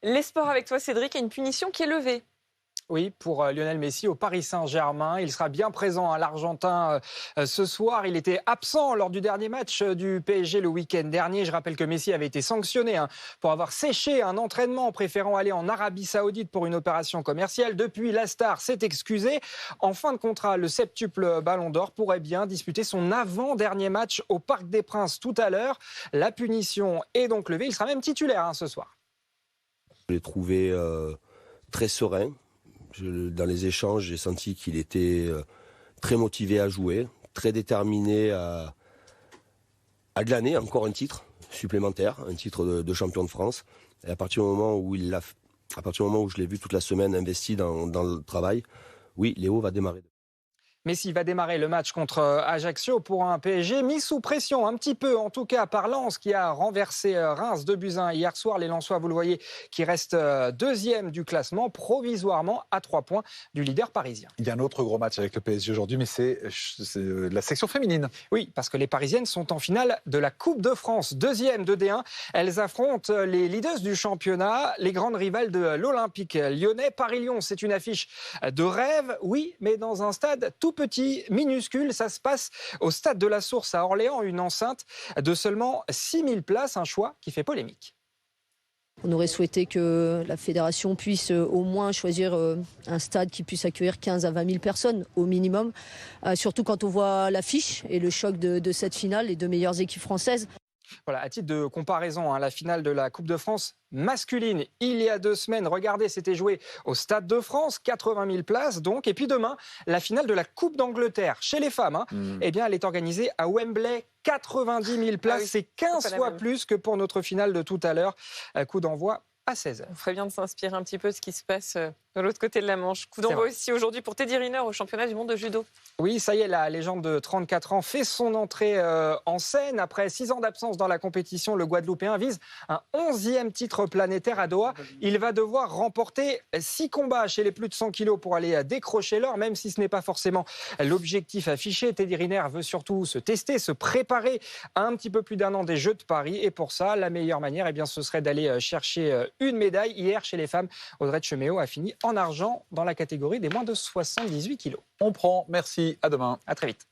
Les sports avec toi, Cédric, et une punition qui est levée. Oui, pour Lionel Messi au Paris Saint-Germain. Il sera bien présent à l'Argentin ce soir. Il était absent lors du dernier match du PSG le week-end dernier. Je rappelle que Messi avait été sanctionné pour avoir séché un entraînement, préférant aller en Arabie Saoudite pour une opération commerciale. Depuis, la star s'est excusée. En fin de contrat, le septuple Ballon d'Or pourrait bien disputer son avant-dernier match au Parc des Princes tout à l'heure. La punition est donc levée. Il sera même titulaire ce soir. Je l'ai trouvé très serein. Dans les échanges, j'ai senti qu'il était très motivé à jouer, très déterminé à glaner encore un titre supplémentaire, un titre de champion de France. Et à partir du moment où je l'ai vu toute la semaine investi dans le travail, oui, Léo va démarrer. Messi va démarrer le match contre Ajaccio pour un PSG mis sous pression, un petit peu en tout cas par Lens qui a renversé Reims 2-1 hier soir. Les Lensois, vous le voyez, qui restent deuxième du classement, provisoirement à 3 points du leader parisien. Il y a un autre gros match avec le PSG aujourd'hui, mais c'est la section féminine. Oui, parce que les Parisiennes sont en finale de la Coupe de France, deuxième de D1. Elles affrontent les leaders du championnat, les grandes rivales de l'Olympique lyonnais. Paris-Lyon, c'est une affiche de rêve, oui, mais dans un stade tout petit, minuscule. Ça se passe au stade de la Source à Orléans, une enceinte de seulement 6000 places, un choix qui fait polémique. On aurait souhaité que la fédération puisse au moins choisir un stade qui puisse accueillir 15 à 20 000 personnes au minimum, surtout quand on voit l'affiche et le choc de cette finale, les deux meilleures équipes françaises. Voilà, à titre de comparaison, la finale de la Coupe de France masculine, il y a 2 semaines, regardez, c'était joué au Stade de France, 80 000 places donc. Et puis demain, la finale de la Coupe d'Angleterre chez les femmes, eh bien, elle est organisée à Wembley, 90 000 places, c'est 15 fois plus que pour notre finale de tout à l'heure. Coup d'envoi à 16h. On ferait bien de s'inspirer un petit peu de ce qui se passe de l'autre côté de la Manche. Coup d'envoi aussi aujourd'hui pour Teddy Riner au championnat du monde de judo. Oui, ça y est, la légende de 34 ans fait son entrée en scène. Après 6 ans d'absence dans la compétition, le Guadeloupéen vise un 11e titre planétaire à Doha. Il va devoir remporter 6 combats chez les plus de 100 kilos pour aller décrocher l'or, même si ce n'est pas forcément l'objectif affiché. Teddy Riner veut surtout se tester, se préparer à un petit peu plus d'1 an des Jeux de Paris. Et pour ça, la meilleure manière, eh bien, ce serait d'aller chercher une médaille. Hier, chez les femmes, Audrey Cheméo a fini en argent dans la catégorie des moins de 78 kilos. On prend, merci, à demain. À très vite.